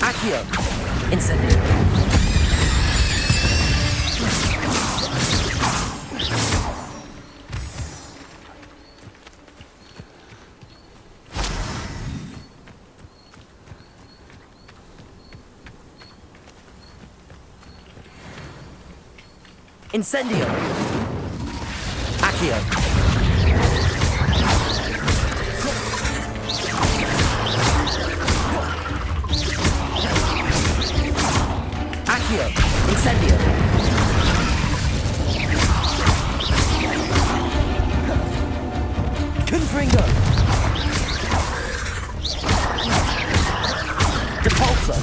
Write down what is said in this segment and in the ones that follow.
Accio. Incendio. Incendio. Accio. Accio. Incendio. Confringo. Depulso.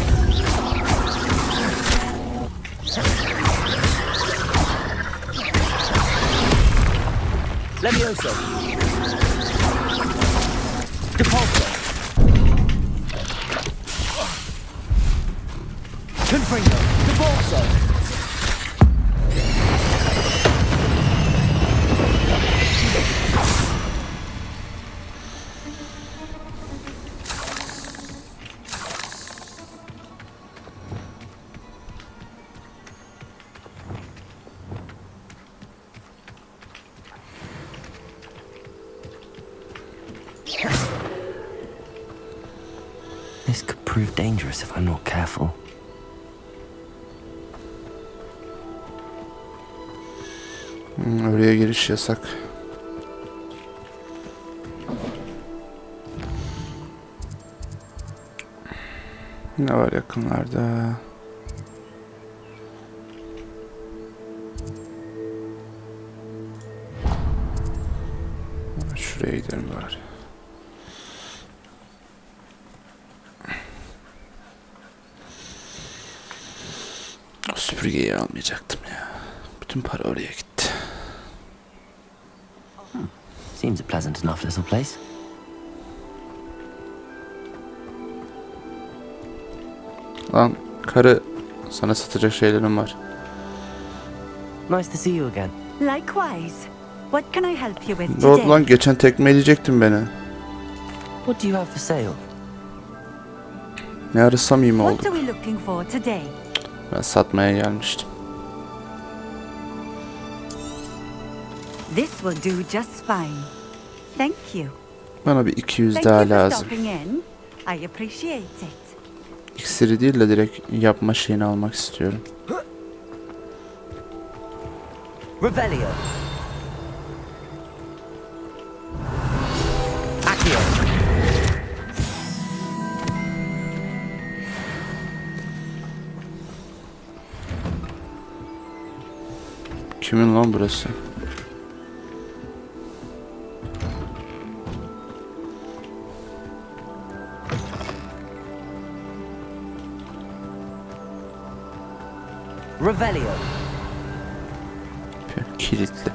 Levioso. Depulso. Confringo. Depulso. This could prove dangerous if I'm not careful. Oraya giriş yasak. Ne var yakınlarda? Şuraya gidelim bari. O süpürgeyi almayacaktım ya. Bütün para oraya gitti. Seems a pleasant enough little place. Lan karı, sana satacak şeylerim var. Nice to see you again. Likewise. What can I help you with Ne oldu today? lan, geçen tekmeleyecektin beni. What do you have for sale? Ne ara samimi What olduk. are we looking for today? Ben satmaya gelmiştim. This will do just fine. Thank you. Bana bir 200 Thank daha you for lazım. stopping in. I appreciate it. İksiri değil de direkt yapma şeyini almak istiyorum. Revelio. Accio. Kimin lan burası? Revelio. Kilitli.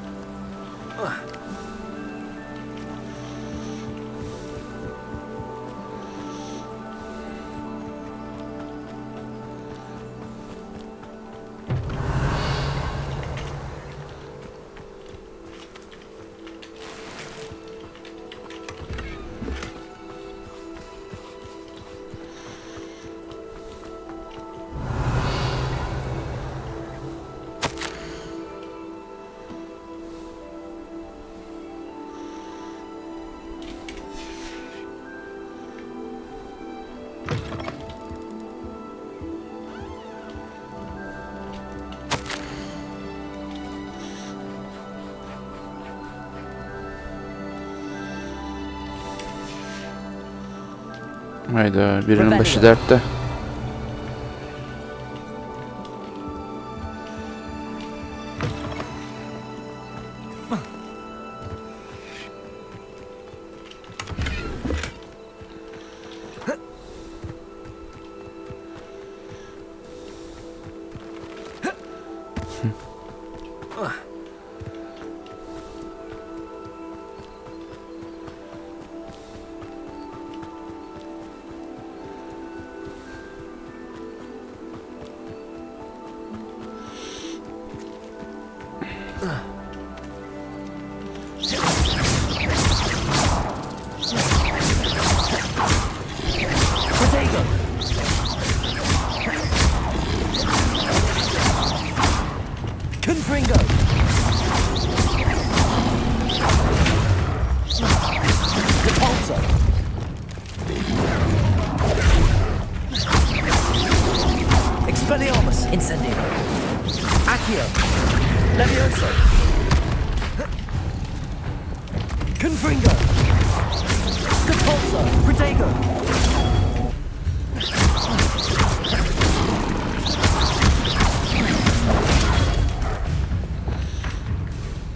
Hayda, birinin başı dertte. Expelliarmus. Incendio. Accio. Levioso. Confringo. Depulso. Protego.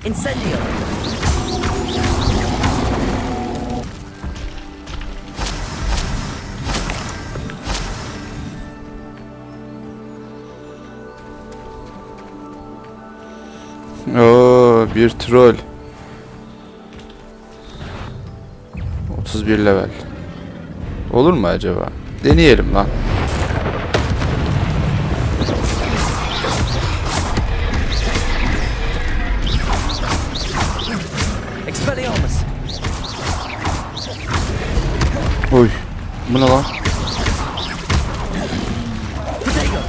Incendio. Oo, bir troll. 31 level. Olur mu acaba? Deneyelim lan. Expelliarmus. Oy. Bu ne lan? Protego.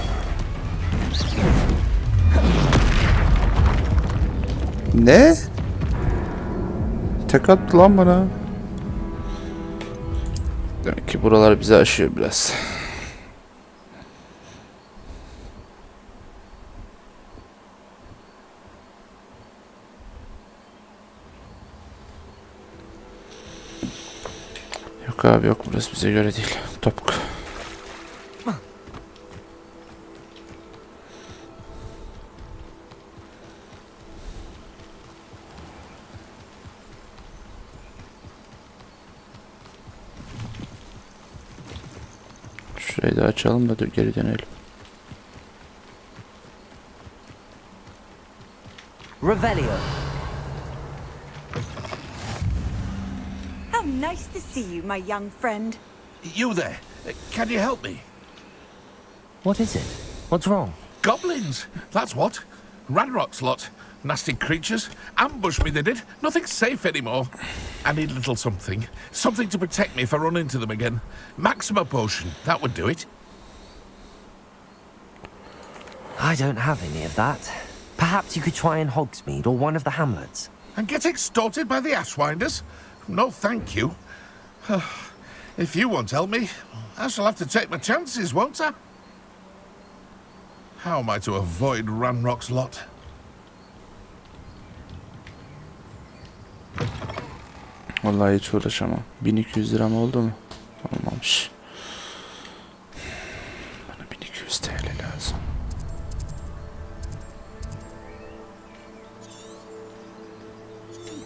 Ne? Tek attı lan bana. Demek ki buralar bizi aşıyor biraz. Yok abi yok, burası bize göre değil. Topuk. Şurayı da açalım da geri dönelim. Revelio. How nice to see you, my young friend. You there? Can you help me? What is it? What's wrong? Goblins! That's what. Ranrock's lot. Nasty creatures. Ambush me, they did. Nothing's safe anymore. I need a little something. Something to protect me if I run into them again. Maxima potion. That would do it. I don't have any of that. Perhaps you could try in Hogsmeade or one of the hamlets. And get extorted by the Ashwinders? No, thank you. If you won't help me, I shall have to take my chances, won't I? How am I to avoid Ranrock's lot? Vallahi hiç uğraşamam. 1200 liram oldu mu? Olmamış. Bana 1200 TL lazım.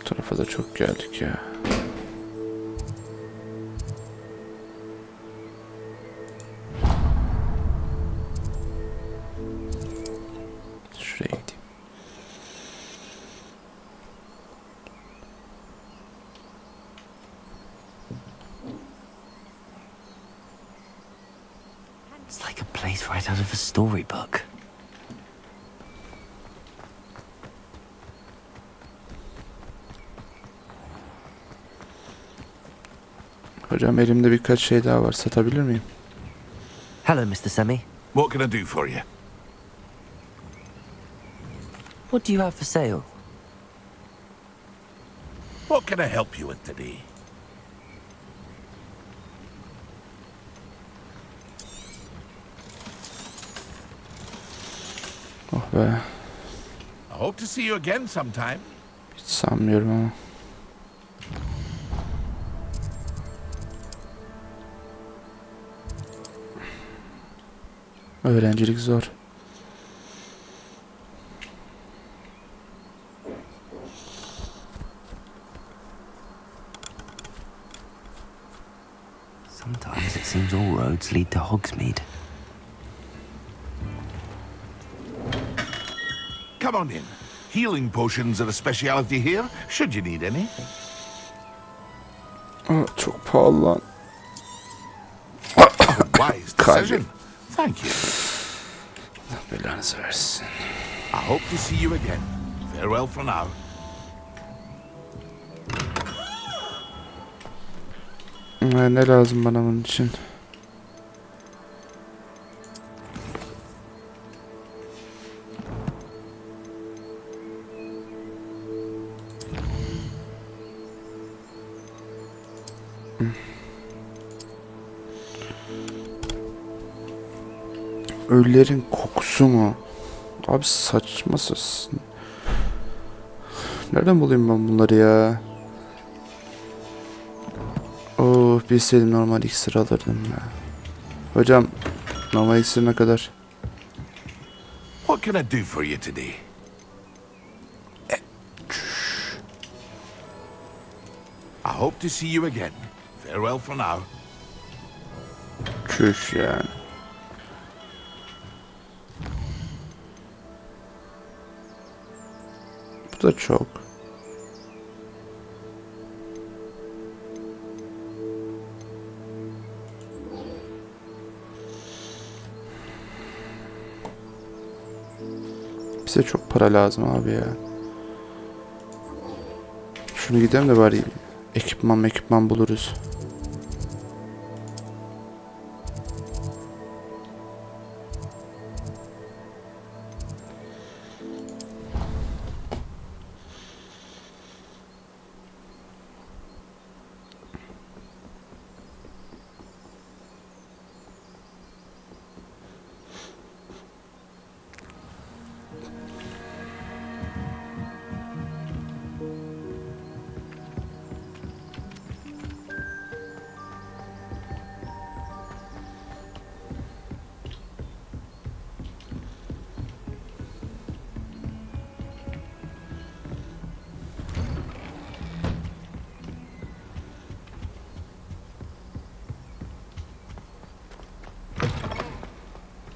Bu tarafa da çok geldik ya. Şuraya gideyim. It's like a place right out of a storybook. Hocam elimde birkaç şey daha var. Satabilir miyim? Hello, Mr. Semi. What can I do for you? What do you have for sale? What can I help you with today? Oh be. I hope to see you again sometime. Hiç sanmıyorum ama. Öğrencilik zor. Sometimes it seems all roads lead to Hogsmeade. Come on in. Healing potions are a speciality here, should you need any. Aa, çok pahalı lan. Wise Kadim. decision. Thank you. Allah belanızı versin. I hope to see you again. Farewell for now. Ne lazım bana bunun için? Ölülerin kokusu mu? Abi saçmasın. Nereden bulayım ben bunları ya? Oh, bilseydim normal iksir alırdım ya. Hocam, normal iksir ne kadar? What can I do for you today? I hope to see you again. Farewell for now. Çüş yani. Bu da çok. Bize çok para lazım abi ya. Şunu gidelim de bari ekipman buluruz.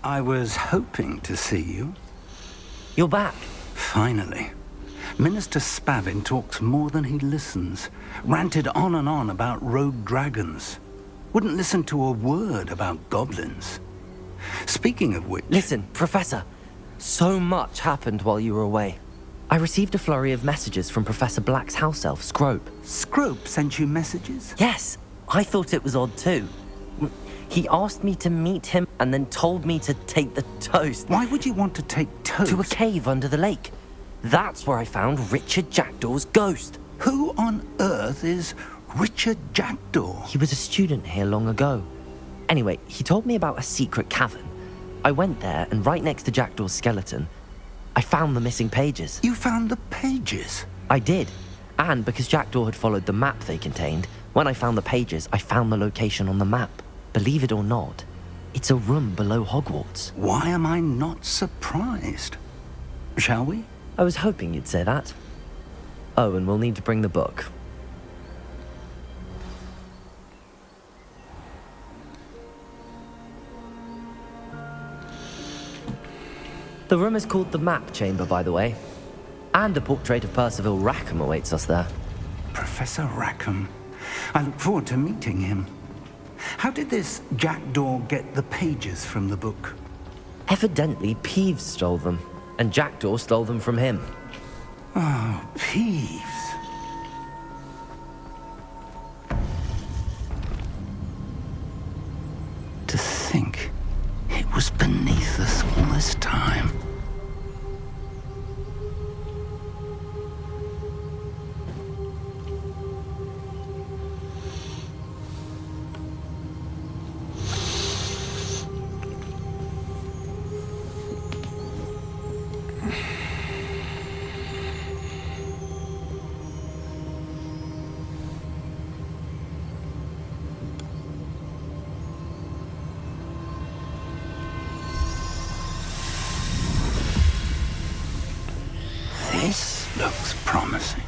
I was hoping to see you. You're back. Finally. Minister Spavin talks more than he listens. Ranted on and on about rogue dragons. Wouldn't listen to a word about goblins. Speaking of which... Listen, Professor. So much happened while you were away. I received a flurry of messages from Professor Black's house elf, Scrope. Scrope sent you messages? Yes, I thought it was odd too. He asked me to meet him and then told me to take the toast. Why would you want to take toast? To a cave under the lake. That's where I found Richard Jackdaw's ghost. Who on earth is Richard Jackdaw? He was a student here long ago. Anyway, he told me about a secret cavern. I went there, and right next to Jackdaw's skeleton, I found the missing pages. You found the pages? I did. And because Jackdaw had followed the map they contained, when I found the pages, I found the location on the map. Believe it or not, it's a room below Hogwarts. Why am I not surprised? Shall we? I was hoping you'd say that. Oh, and we'll need to bring the book. The room is called the Map Chamber, by the way. And a portrait of Percival Rackham awaits us there. Professor Rackham. I look forward to meeting him. How did this Jackdaw get the pages from the book? Evidently, Peeves stole them, and Jackdaw stole them from him. Oh, Peeves. To think it was beneath us all this time. This looks promising.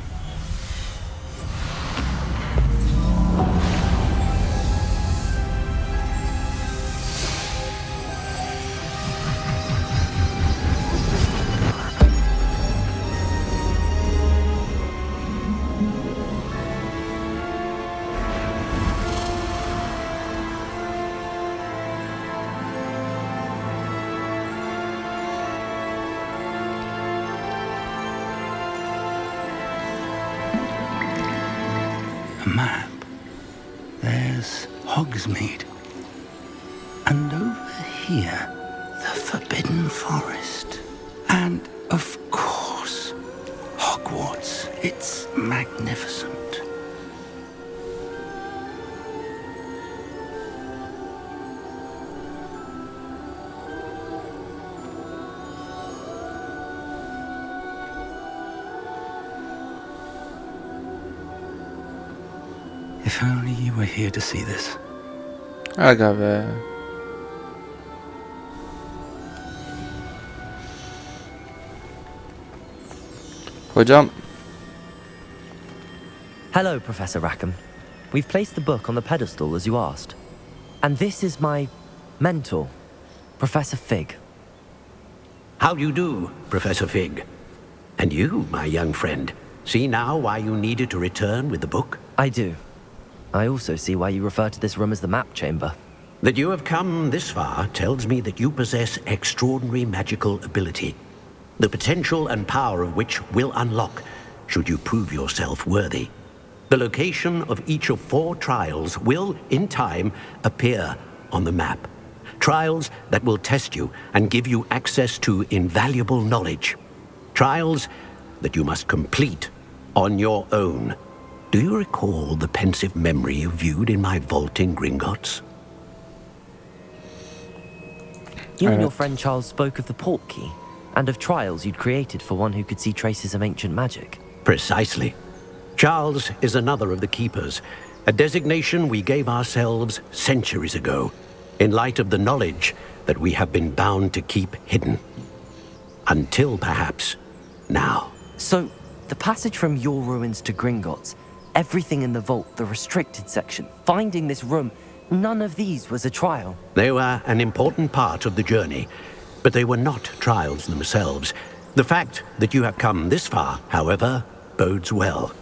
Map. There's Hogsmeade. And over here, the Forbidden Forest. And, of course, Hogwarts. It's magnificent. If only you were here to see this. Aga be. Hocam Hello, Professor Rackham. We've placed the book on the pedestal as you asked. And this is my mentor, Professor Fig. How do you do, Professor Fig? And you, my young friend, see now why you needed to return with the book? I do. I also see why you refer to this room as the map chamber. That you have come this far tells me that you possess extraordinary magical ability, the potential and power of which will unlock should you prove yourself worthy. The location of each of 4 trials will, in time, appear on the map. Trials that will test you and give you access to invaluable knowledge. Trials that you must complete on your own. Do you recall the pensive memory you viewed in my vault in Gringotts? You and your friend Charles spoke of the port key and of trials you'd created for one who could see traces of ancient magic. Precisely. Charles is another of the Keepers, a designation we gave ourselves centuries ago, in light of the knowledge that we have been bound to keep hidden. Until, perhaps, now. So, the passage from your ruins to Gringotts, everything in the vault, the restricted section, finding this room, none of these was a trial. They were an important part of the journey, but they were not trials themselves. The fact that you have come this far, however, bodes well.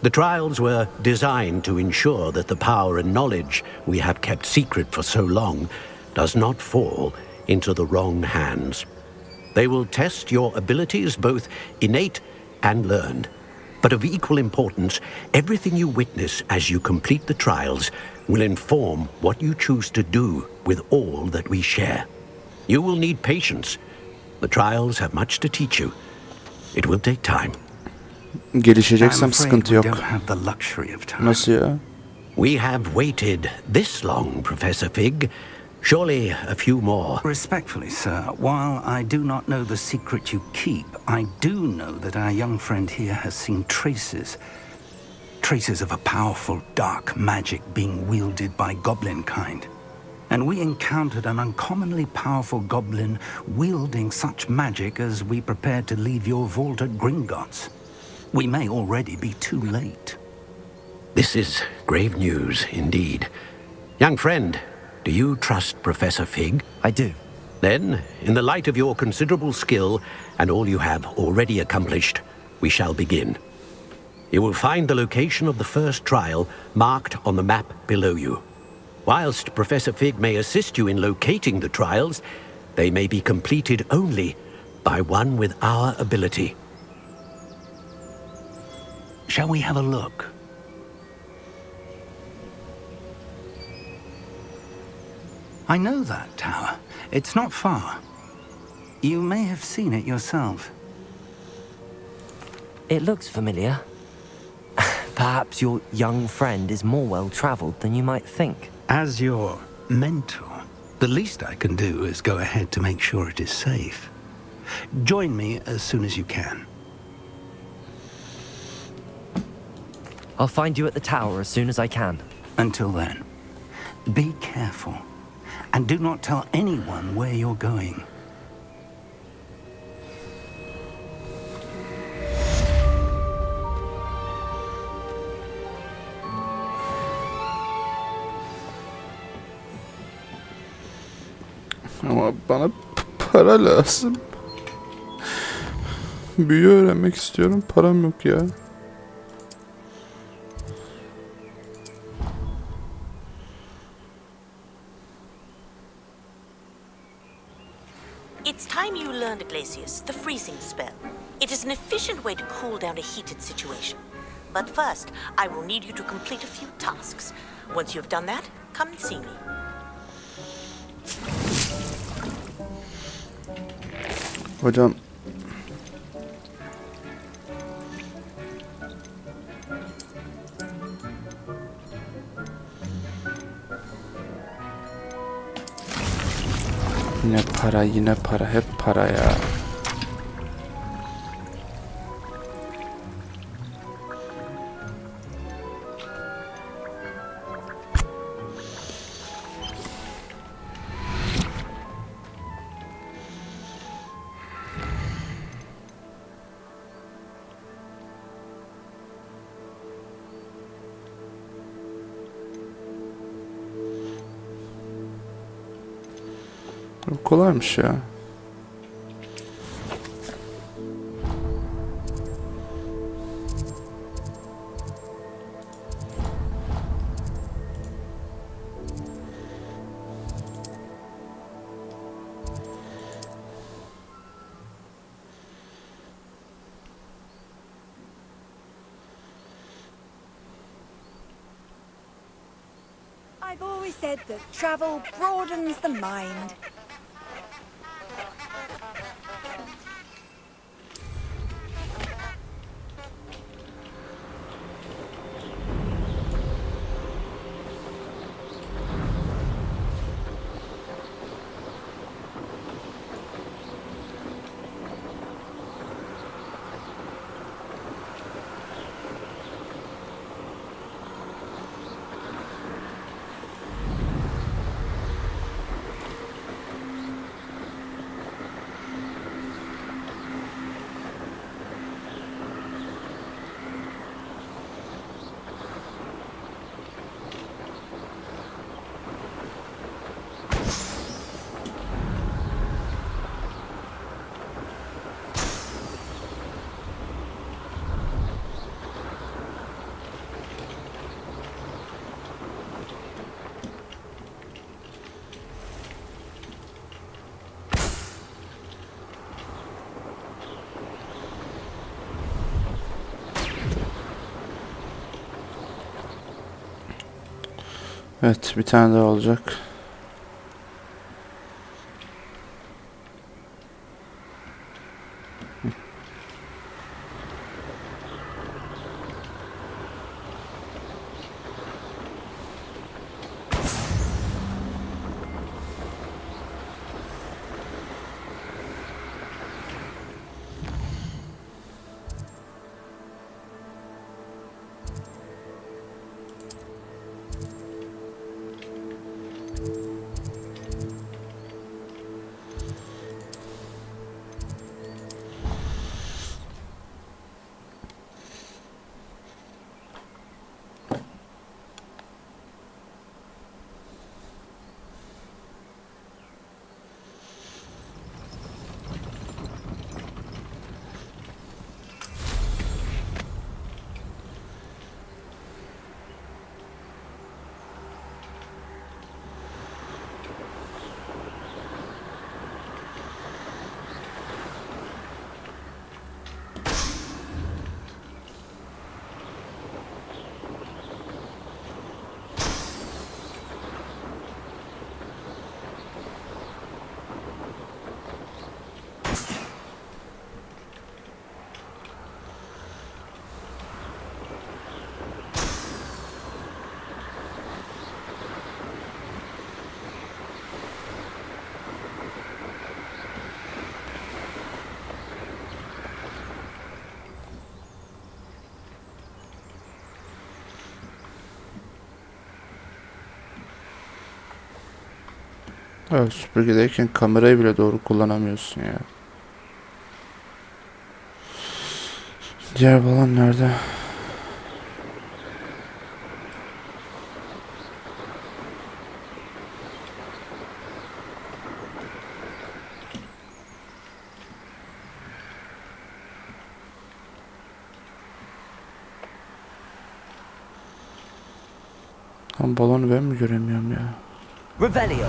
The trials were designed to ensure that the power and knowledge we have kept secret for so long does not fall into the wrong hands. They will test your abilities, both innate and learned. But of equal importance, everything you witness as you complete the trials will inform what you choose to do with all that we share. You will need patience. The trials have much to teach you. It will take time. gelişeceksem I'm afraid sıkıntı we yok. don't have the luxury of time. Nasıl ya? We have waited this long, Professor Fig. Surely a few more. Respectfully, sir, while I do not know the secret you keep, I do know that our young friend here has seen traces of a powerful dark magic being wielded by goblin kind. And we encountered an uncommonly powerful goblin wielding such magic as we prepared to leave your vault at Gringotts. We may already be too late. This is grave news indeed. Young friend, do you trust Professor Fig? I do. Then, in the light of your considerable skill and all you have already accomplished, we shall begin. You will find the location of the first trial marked on the map below you. Whilst Professor Fig may assist you in locating the trials, they may be completed only by one with our ability. Shall we have a look? I know that tower. It's not far. You may have seen it yourself. It looks familiar. Perhaps your young friend is more well-traveled than you might think. As your mentor, the least I can do is go ahead to make sure it is safe. Join me as soon as you can. I'll find you at the tower as soon as I can. Until then, be careful. And do not tell anyone where you're going. Ama bana para lazım. Büyü öğrenmek istiyorum. Param yok ya. It's time you learned, Glacius, the freezing spell. It is an efficient way to cool down a heated situation. But first, I will need you to complete a few tasks. Once you have done that, come and see me. Hocam. Yine para, hep para ya. Kolaymış ya. I've always said that travel broadens the mind. Evet, bir tane daha olacak. Evet, süpürgedeyken kamerayı bile doğru kullanamıyorsun ya. Diğer balon nerede? Lan balonu ben mi göremiyorum ya? Revelio.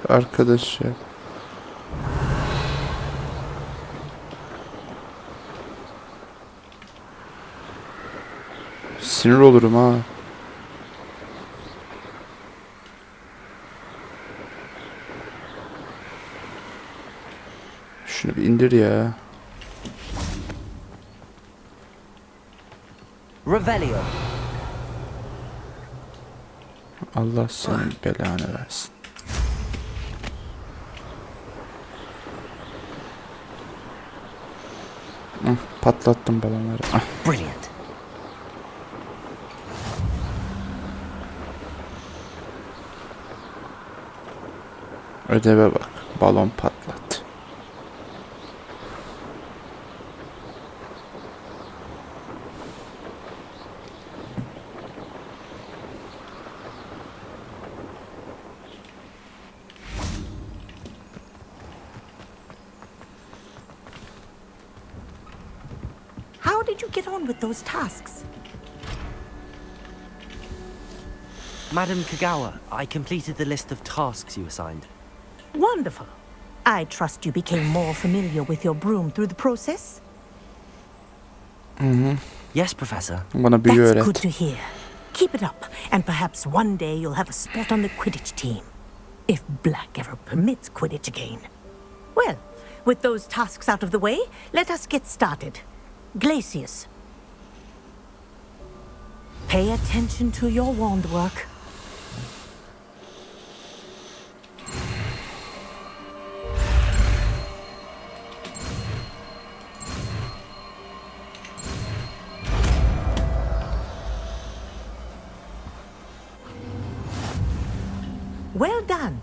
Arkadaş ya. Sinir olurum ha. Şunu bir indir ya. Revelio. Allah senin belanı versin. Patlattım balonları. Brilliant. Ödeve bak. Balon patlat. did you get on with those tasks? Madam Kagawa, I completed the list of tasks you assigned. Wonderful. I trust you became more familiar with your broom through the process? Yes, Professor. Bana büyü That's öğret. good to hear. Keep it up, and perhaps one day you'll have a spot on the Quidditch team. If Black ever permits Quidditch again. Well, with those tasks out of the way, let us get started. Glacius. Pay attention to your wand work. Well done.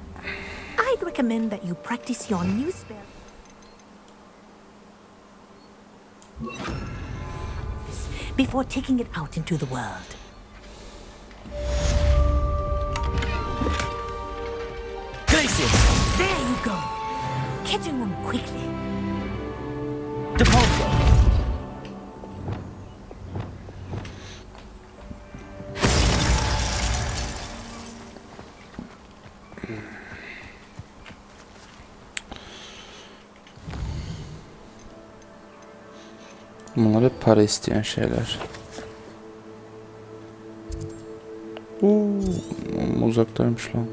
I'd recommend that you practice your new spell before taking it out into the world. Glacius! There you go. Catching on quickly. Depulso! Bunlar hep para isteyen şeyler. Uzaktaymış lan.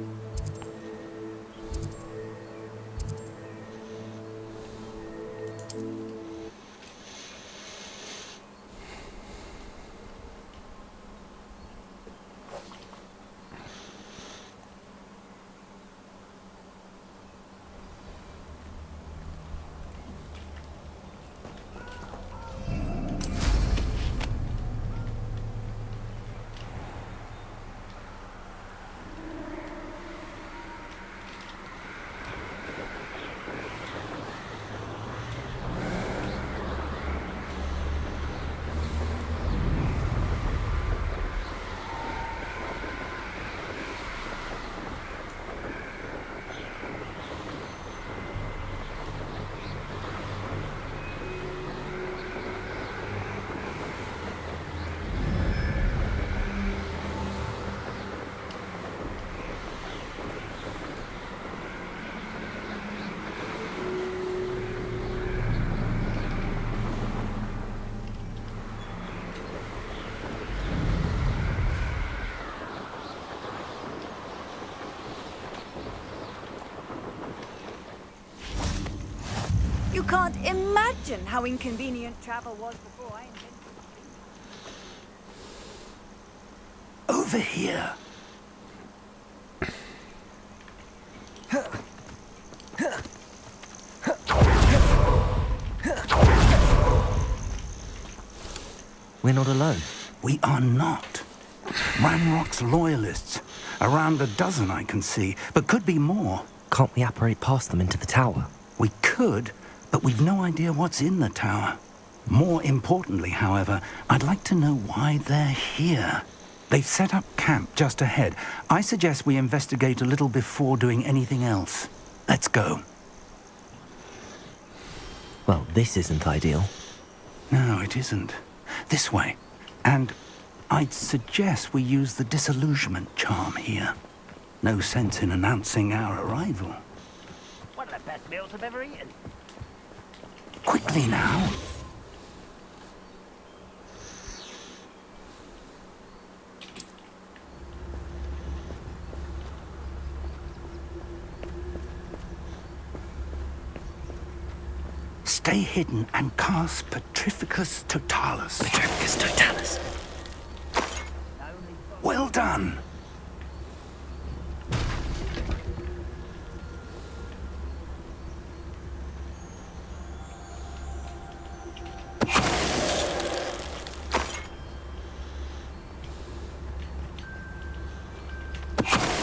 You can't imagine how inconvenient travel was before I invented it. Over here. We're not alone. We are not. Ranrock's loyalists. Around a dozen I can see, but could be more. Can't we apparate past them into the tower? We could, but we've no idea what's in the tower. More importantly, however, I'd like to know why they're here. They've set up camp just ahead. I suggest we investigate a little before doing anything else. Let's go. Well, this isn't ideal. No, it isn't. This way. And I'd suggest we use the disillusionment charm here. No sense in announcing our arrival. One of the best meals I've ever eaten. Quickly now. Stay hidden and cast Petrificus Totalis. Petrificus Totalis. Well done.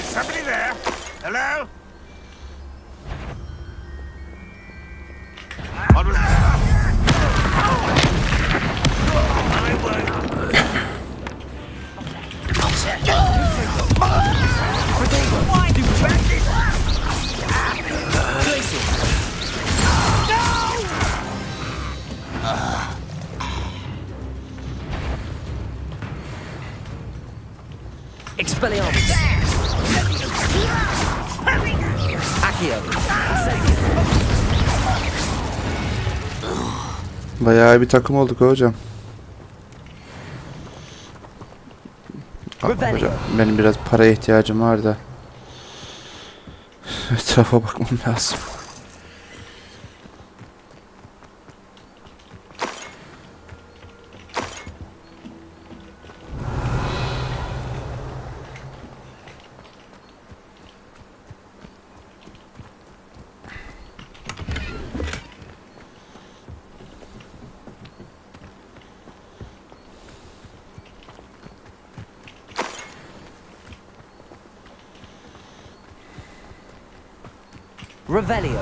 Somebody there? Hello? What was that? I won't. Expelliarmus. Accio. Incendio. Bayağı bir takım olduk hocam. Revelio. Hocam benim biraz paraya ihtiyacım var da. Etrafa bakmam lazım. Revelio.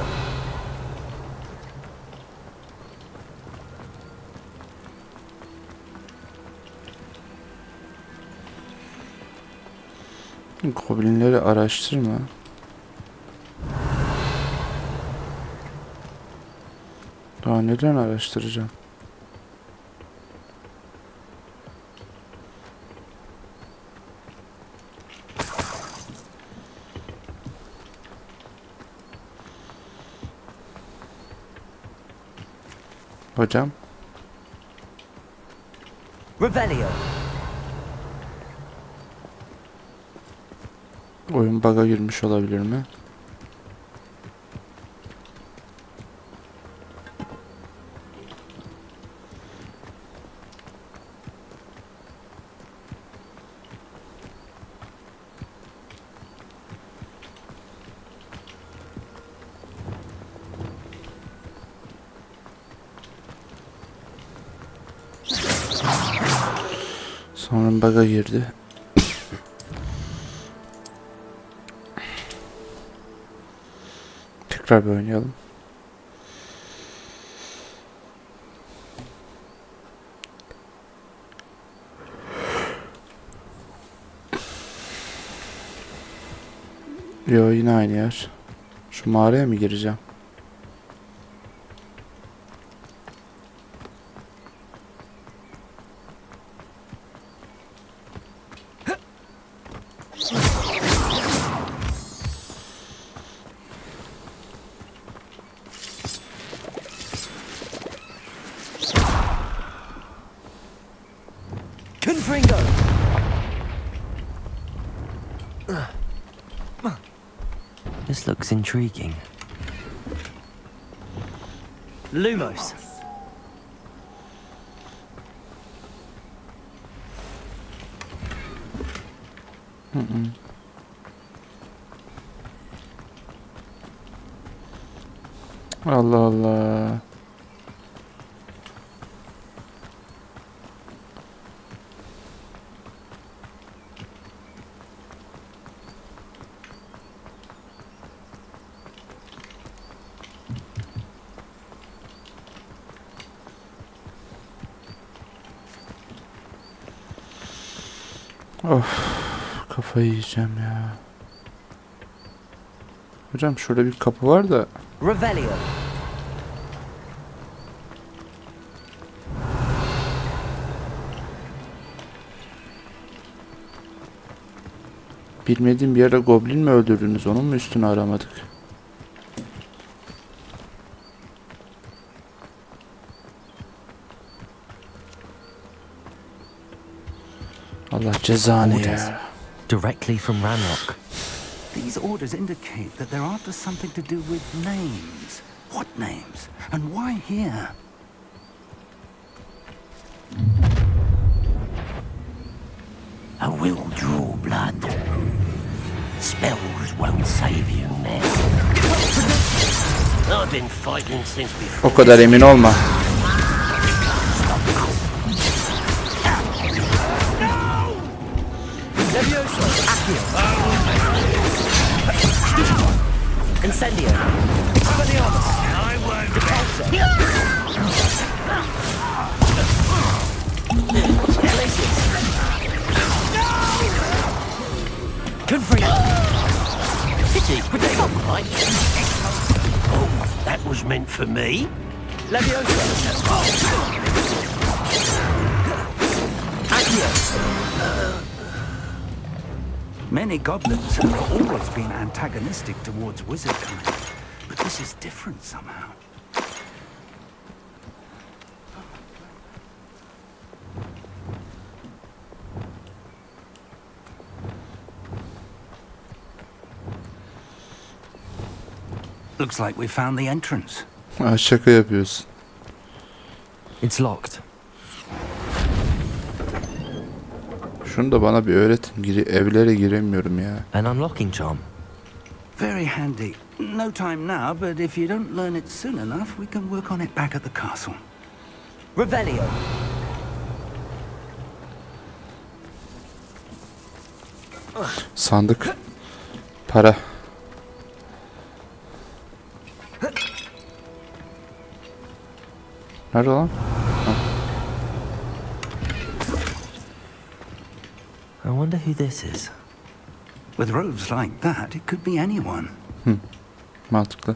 Goblinleri araştırma. Daha neden araştıracağım? Hocam. Revelio. Oyun bug'a girmiş olabilir mi? Sonra bug'a girdi. Tekrar bir oynayalım. Yo, yine aynı yer. Şu mağaraya mı gireceğim? Confringo. This looks intriguing. Lumos. Allah Allah. Of, kafayı yiyeceğim ya. Hocam şurada bir kapı var da. Revelio. Bilmediğim bir yerde goblin mi öldürdünüz? Onun mu üstünü aramadık? Allah cezanı ya. Directly from Ranrock. These orders indicate that they're after something to do with names. What names? And why here? I will draw blood. Spells won't save you now. I've been fighting since before. O kadar emin olma. Levioso. Accio. Incendio. Expelliarmus. Repulsor. Glacius. Confringo. Pity, but they look right. Oh, that was meant for me. Levioso. Accio. Many goblins have always been antagonistic towards wizard kind, but this is different somehow. Looks like we found the entrance. Ha, şaka yapıyorsun. It's locked. Şunu da bana bir öğretin. Evlere giremiyorum ya. An unlocking charm. Very handy. No time now, but if you don't learn it soon enough, we can work on it back at the castle. Revelio. Sandık. Para. Nerede lan? I wonder who this is. With robes like that, it could be anyone. Mantıklı.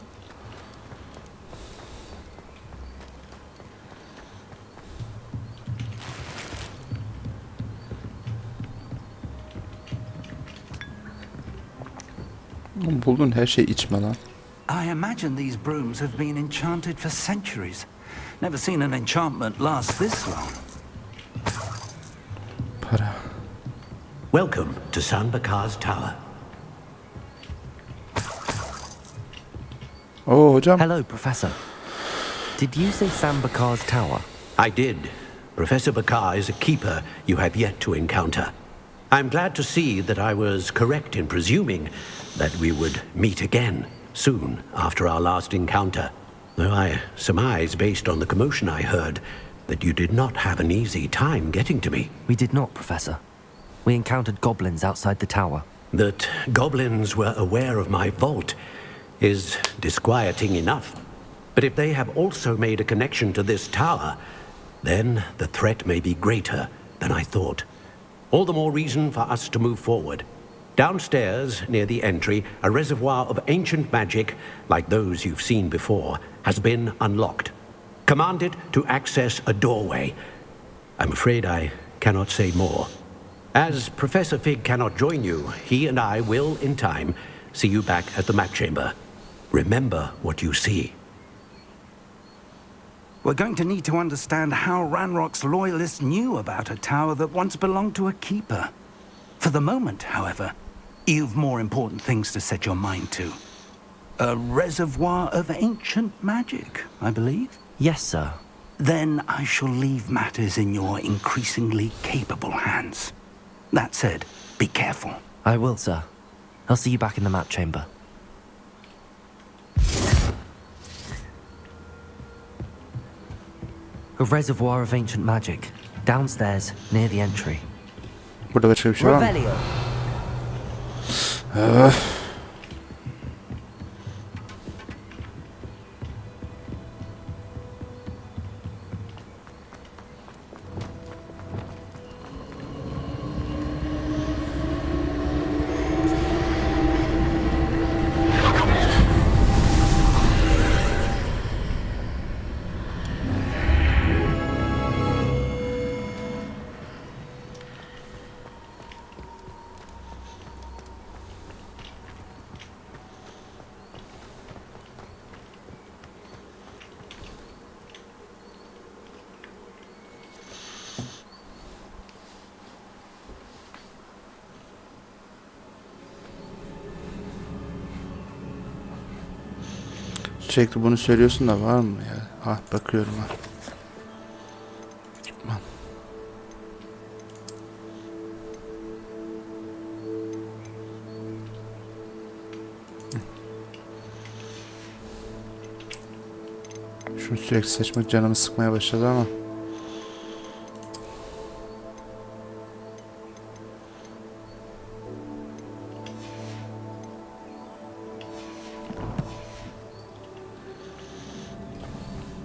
Buldun her şey içme lan. I imagine these brooms have been enchanted for centuries. Never seen an enchantment last this long. Para. Welcome to Sanbakar's Tower. Oo hocam. Hello, Professor. Did you say Sambakar's tower? I did. Professor Bakar is a keeper you have yet to encounter. I'm glad to see that I was correct in presuming that we would meet again soon after our last encounter. Though I surmise, based on the commotion I heard, that you did not have an easy time getting to me. We did not, Professor. We encountered goblins outside the tower. That goblins were aware of my vault is disquieting enough. But if they have also made a connection to this tower, then the threat may be greater than I thought. All the more reason for us to move forward. Downstairs, near the entry, a reservoir of ancient magic, like those you've seen before, has been unlocked. Commanded to access a doorway. I'm afraid I cannot say more. As Professor Fig cannot join you, he and I will, in time, see you back at the map chamber. Remember what you see. We're going to need to understand how Ranrock's loyalists knew about a tower that once belonged to a keeper. For the moment, however, you've more important things to set your mind to. A reservoir of ancient magic, I believe? Yes, sir. Then I shall leave matters in your increasingly capable hands. That said, be careful. I will, sir. I'll see you back in the map chamber. A reservoir of ancient magic. Downstairs, near the entry. Burada başka bir şey var mı? Revelio. Sürekli bunu söylüyorsun da var mı ya? Ah bakıyorum ha. Aman. Şunu sürekli seçmek canımı sıkmaya başladı ama.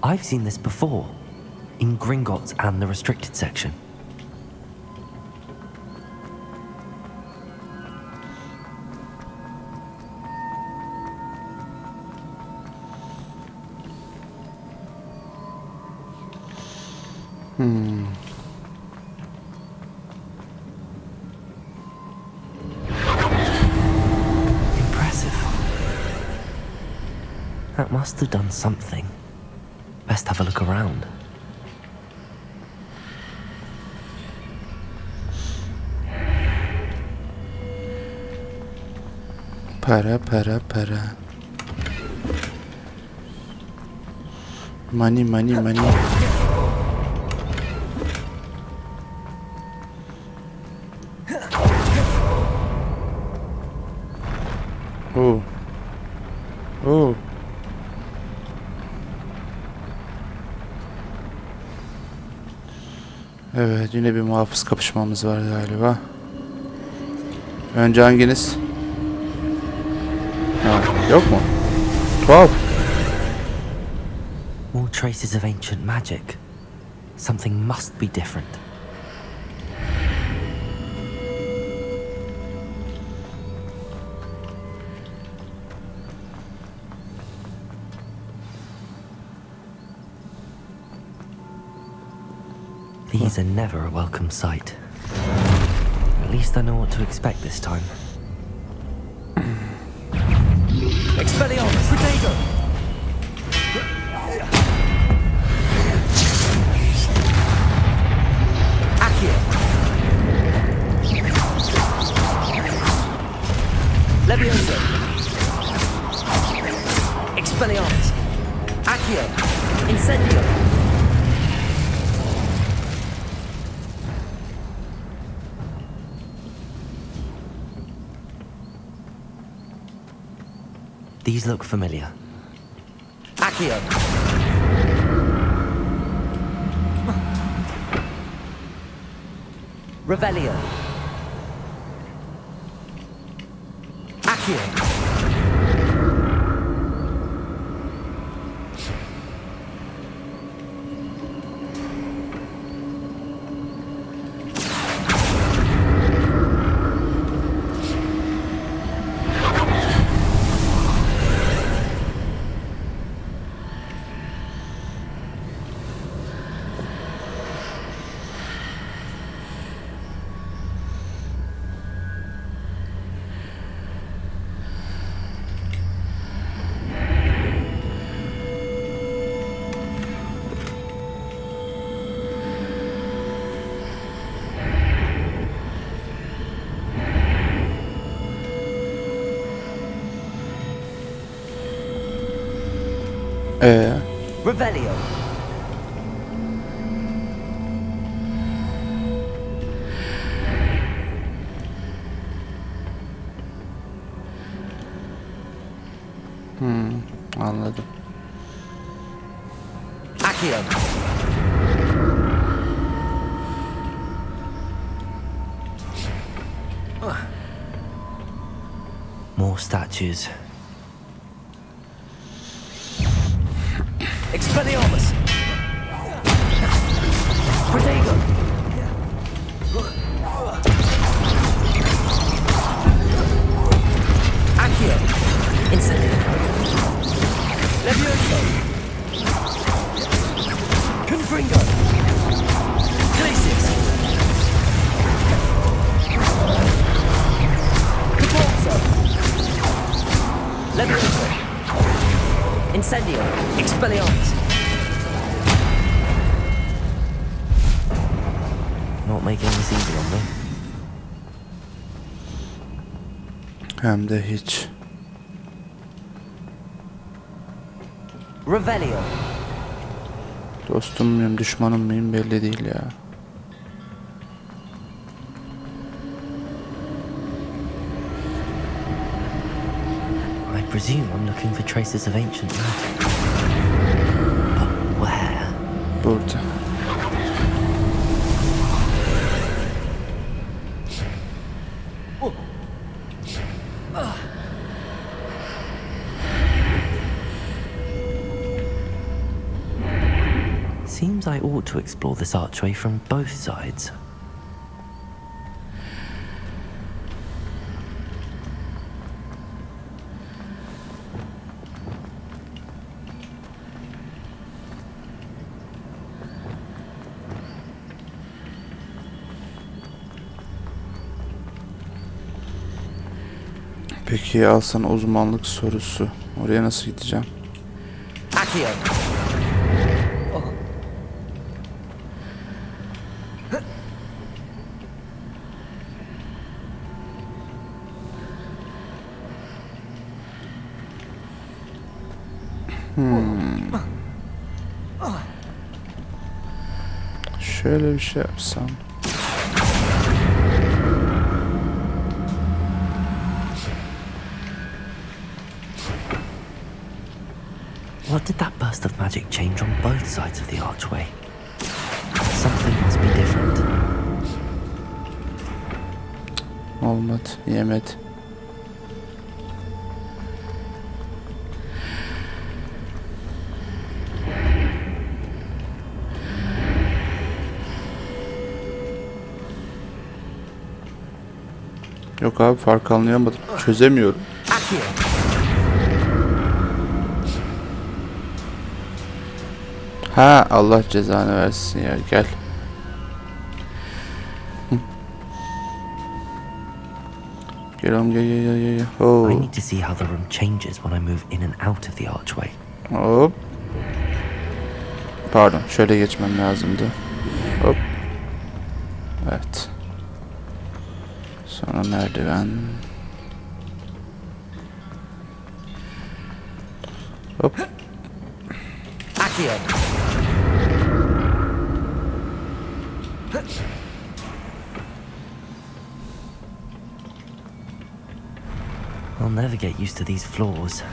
I've seen this before. In Gringotts and the restricted section. That must have done something. Best have a look around. Para. Money. Oh. Evet, yine bir muhafız kapışmamız var galiba. Önce hanginiz? Ha, yok mu? Tuhaf. More traces of ancient magic. Something must be different. These are never a welcome sight. At least I know what to expect this time. Expelliarmus! Protego! Accio! Levioso! Expelliarmus! Accio! Incendio! These look familiar. Accio! Revelio! Accio! Revelio! Anladım. Accio! More statues. Expelliarmus! Protego! Accio! Incendio! Levioso! Confringo! Glacius! Capulso! Levioso! Incendio! Expelliarmus! Not making this easy on me. Hem de hiç. Revelio! Dostum muyum, düşmanım mıyım belli değil ya. I presume I'm looking for traces of ancient magic. But where? Burada. Seems I ought to explore this archway from both sides. Peki al sana uzmanlık sorusu. Oraya nasıl gideceğim? Accio. Şöyle bir şey yapsam. What did that burst of magic change on both sides of the archway? Something must be different. Olmadı. Yemedi. Yok abi, fark anlayamadım. Çözemiyorum. Accio. Ha, Allah cezanı versin ya, gel. Gel oğlum, gel. Oh. I need to see how the room changes when I move in and out of the archway. Hop. Pardon, şöyle geçmem lazımdı. Hop. Evet. Sonra merdiven. Hop. Accio. I'll never get used to these floors.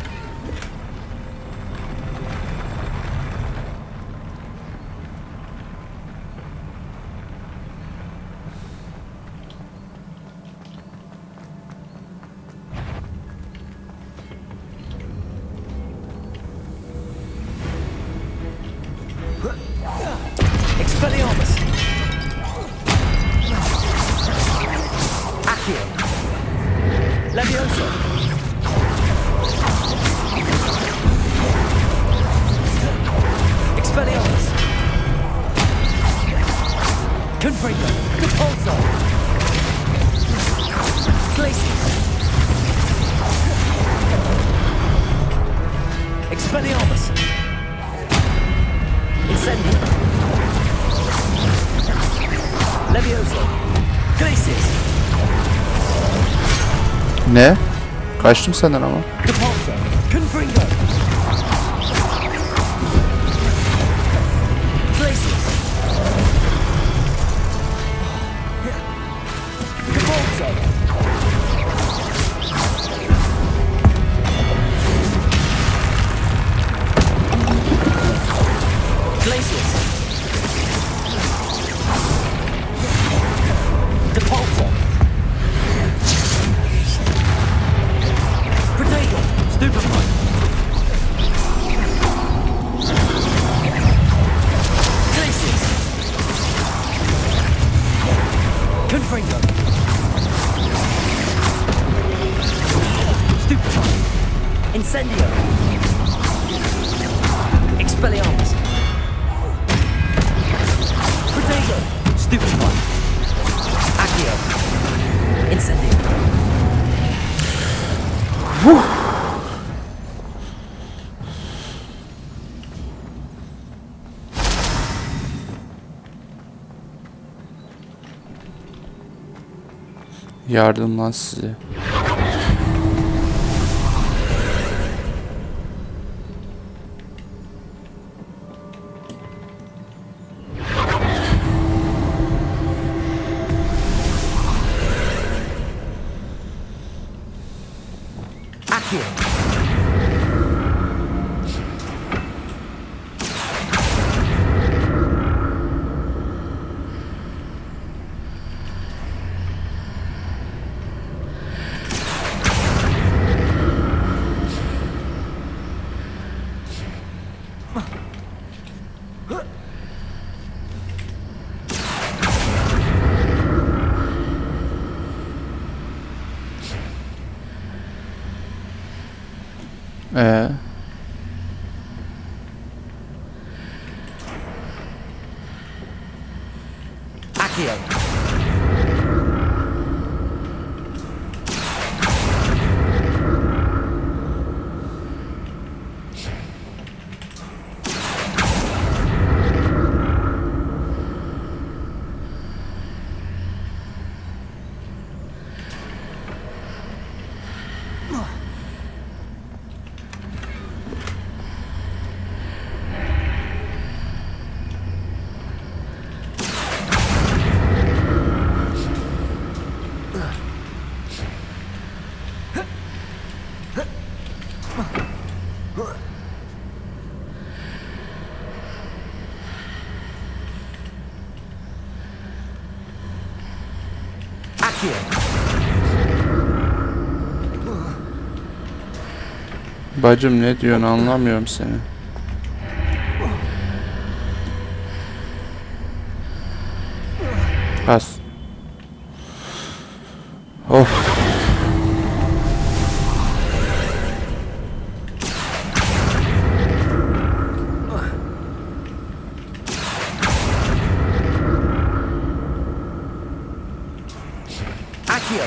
Expelliarmus. Accio. Levioso. Expelliarmus. Confringo. Depulso. Glacius. Expelliarmus. Incendio. Levioso. Glacius. Ne? Kaçtım senden ama. Depulso. Confringo. Glacius. Depulso. Glacius. Depulso. Potato. Stupefy. Glacius. Confringo. Stupefy. Incendio. Expelliarmus. Potato. Stupefy. Accio. Incendio. Yardım lan size. Accio. Accio. Accio. Bacım ne diyorsun, anlamıyorum seni. Pas. Of. Accio.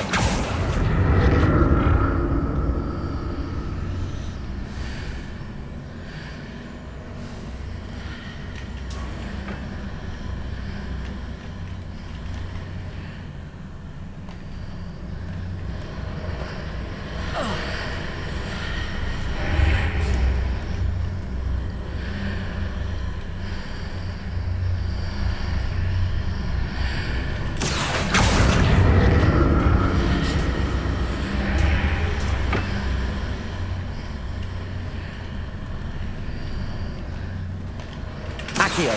Accio.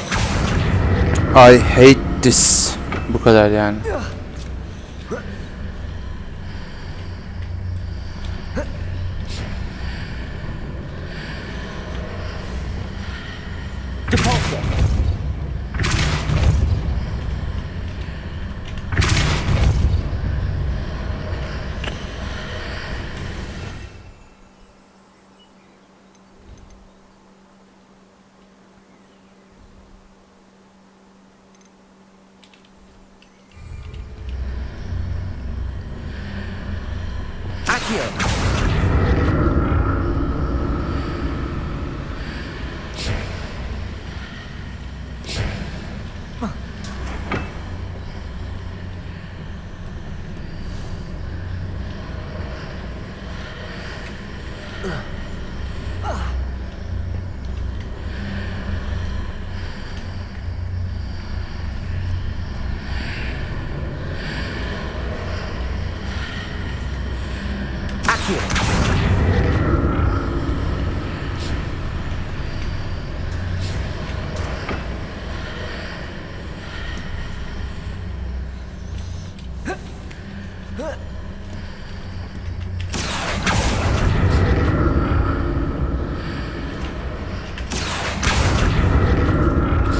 I hate this. Bu kadar yani. Depulso. Accio. Accio.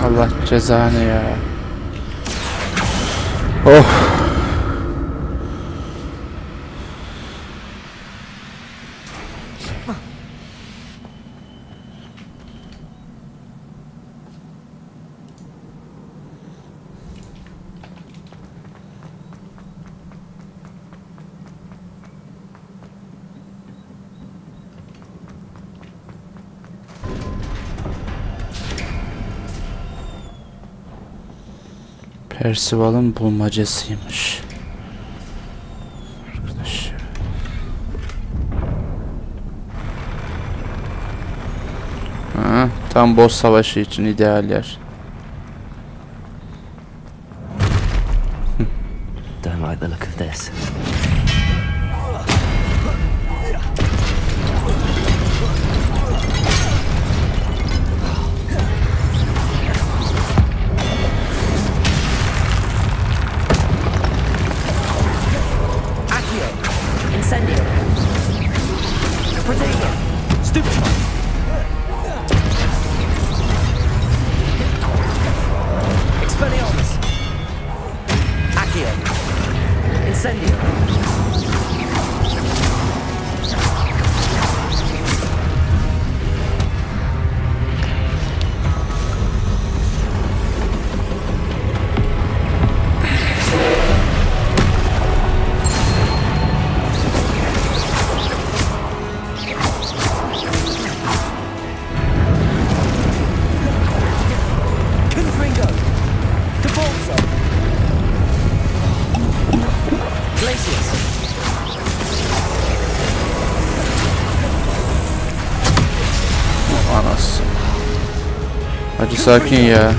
Allah cezanı ya. Oh. Percival'ın bulmacasıymış. Arkadaş. Ha, tam boss savaşı için ideal yer. Don't like the look of this. Accio. Incendio. Protego. Stupefy. Expelliarmus. Accio. Incendio. Confringo. Depulso. Glacius. Anası. Hacı sakin ya.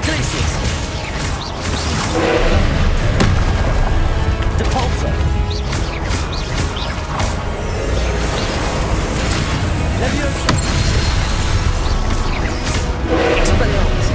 Glacius. Depulso. Leviosa. Expelliarmus.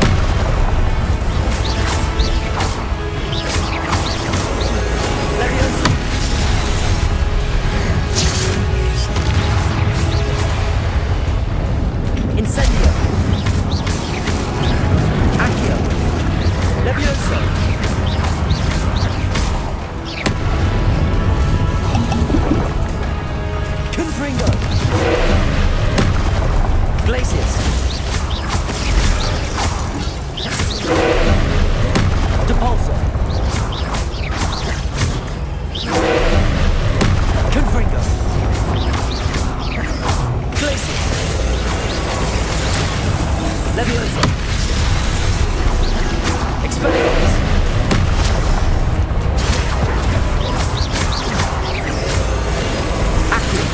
Levioso. Expelliarmus. Accio.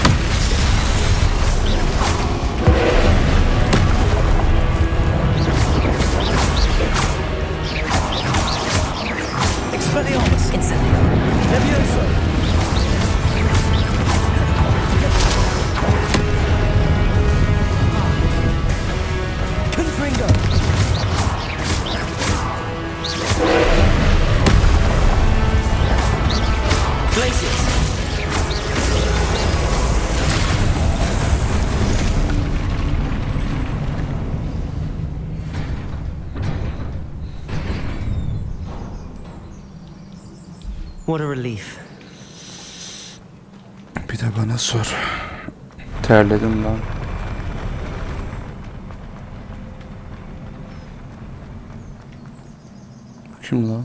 Expelliarmus. Incendio. Levioso. Confringo. Glacius. What a relief. Bir de bana sor. Terledim lan. Kim lan?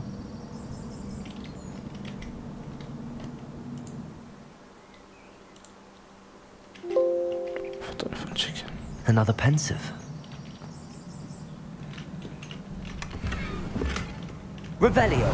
Fotoğrafını çekelim. Another pensive. Revelio.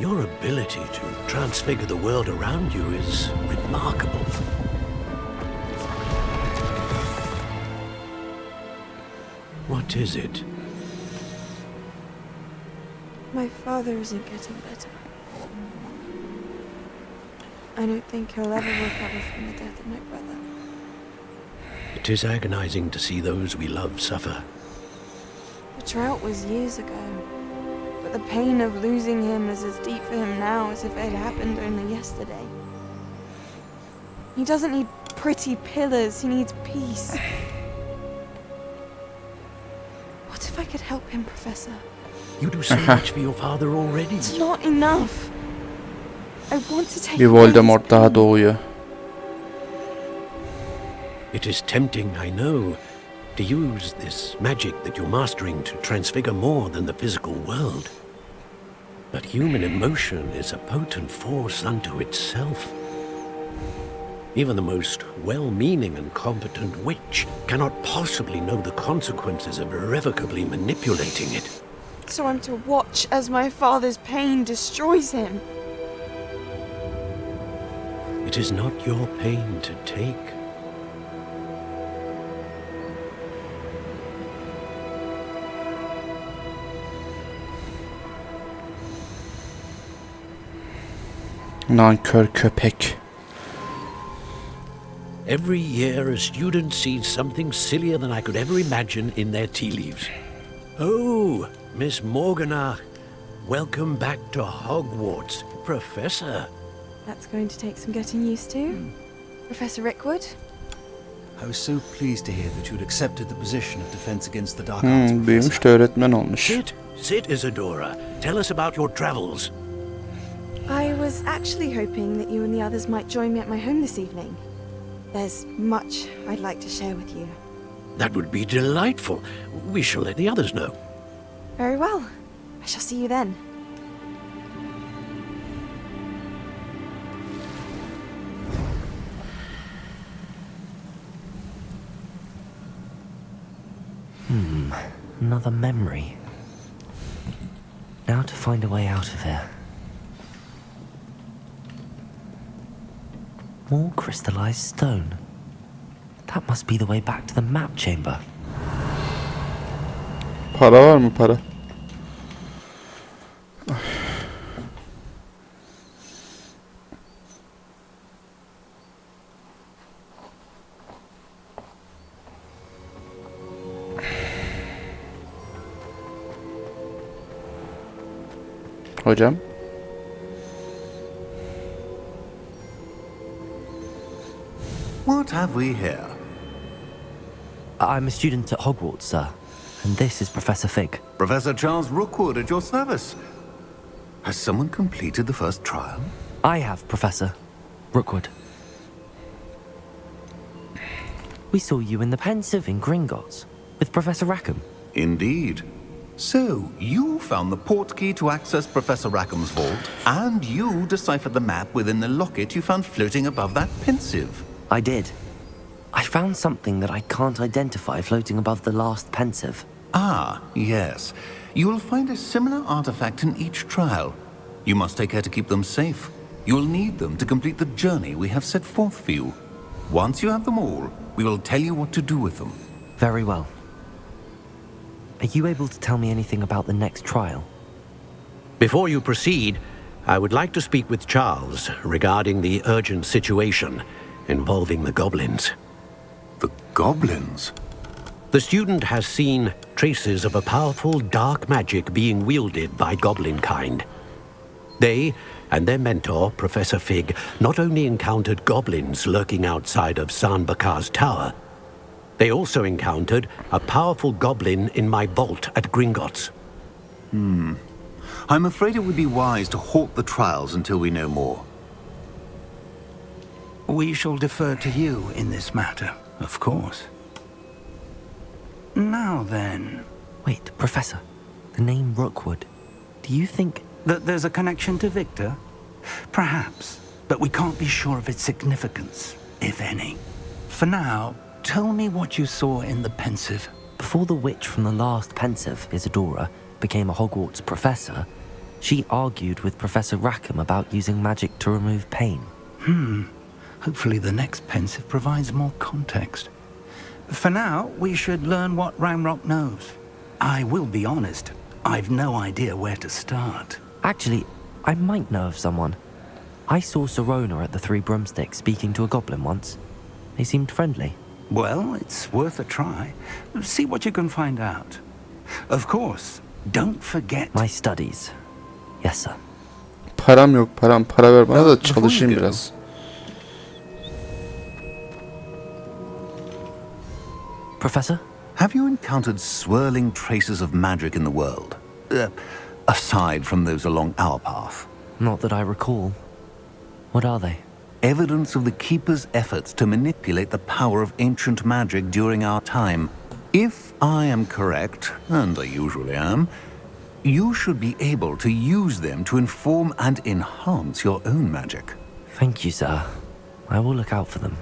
Your ability to transfigure the world around you is remarkable. What is it? My father isn't getting better. I don't think he'll ever recover from the death of my brother. It is agonizing to see those we love suffer. The drought was years ago, but the pain of losing him is as deep for him now as if it had happened only yesterday. He doesn't need pretty pillars, he needs peace. What if I could help him, Professor? You do so much for your father already. It's not enough. I want to take Bir away his Voldemort daha pain. doğuyor. It is tempting, I know, to use this magic that you're mastering to transfigure more than the physical world. But human emotion is a potent force unto itself. Even the most well-meaning and competent witch cannot possibly know the consequences of irrevocably manipulating it. So I'm to watch as my father's pain destroys him. It is not your pain to take. Nankör köpek. Every year a student sees something sillier than I could ever imagine in their tea leaves. Oh, Miss Morganach, welcome back to Hogwarts, Professor. That's going to take some getting used to. Professor Rickwood? I was so pleased to hear that you had accepted the position of Defense Against the Dark Arts. Büyümüş de öğretmen olmuş. Sit, Isadora. Tell us about your travels. I was actually hoping that you and the others might join me at my home this evening. There's much I'd like to share with you. That would be delightful. We shall let the others know. Very well. I shall see you then. Another memory. Now to find a way out of here. More crystallized stone. That must be the way back to the map chamber. Para var mı para? Hocam. What have we here? I'm a student at Hogwarts, sir. And this is Professor Fig. Professor Charles Rookwood at your service. Has someone completed the first trial? I have, Professor Rookwood. We saw you in the Pensive in Gringotts with Professor Rackham. Indeed. So, you found the portkey to access Professor Rackham's vault, and you deciphered the map within the locket you found floating above that Pensive. I did. I found something that I can't identify floating above the last Pensive. Ah, yes. You will find a similar artifact in each trial. You must take care to keep them safe. You will need them to complete the journey we have set forth for you. Once you have them all, we will tell you what to do with them. Very well. Are you able to tell me anything about the next trial? Before you proceed, I would like to speak with Charles regarding the urgent situation involving the goblins. The goblins? The student has seen traces of a powerful dark magic being wielded by goblin kind. They and their mentor, Professor Fig, not only encountered goblins lurking outside of San Bakar's tower, they also encountered a powerful goblin in my vault at Gringotts. I'm afraid it would be wise to halt the trials until we know more. We shall defer to you in this matter, of course. Now then... Wait, Professor. The name Rookwood. Do you think... that there's a connection to Victor? Perhaps, but we can't be sure of its significance, if any. For now, tell me what you saw in the Pensive. Before the witch from the last Pensive, Isadora, became a Hogwarts professor, she argued with Professor Rackham about using magic to remove pain. Hopefully the next Pensive provides more context. For now, we should learn what Ramrock knows. I will be honest, I've no idea where to start. Actually, I might know of someone. I saw Serona at the Three Broomsticks speaking to a goblin once. They seemed friendly. Well, it's worth a try. See what you can find out. Of course, don't forget... My studies. Yes, sir. Param yok, param. Para ver bana da çalışayım biraz. Professor? Have you encountered swirling traces of magic in the world? Aside from those along our path? Not that I recall. What are they? Evidence of the Keeper's efforts to manipulate the power of ancient magic during our time. If I am correct, and I usually am, you should be able to use them to inform and enhance your own magic. Thank you, sir. I will look out for them.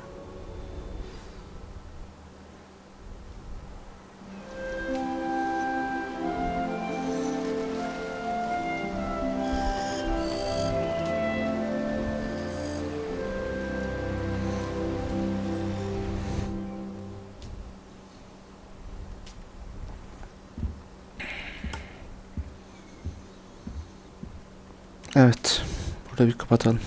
Evet. Burada bir kapatalım.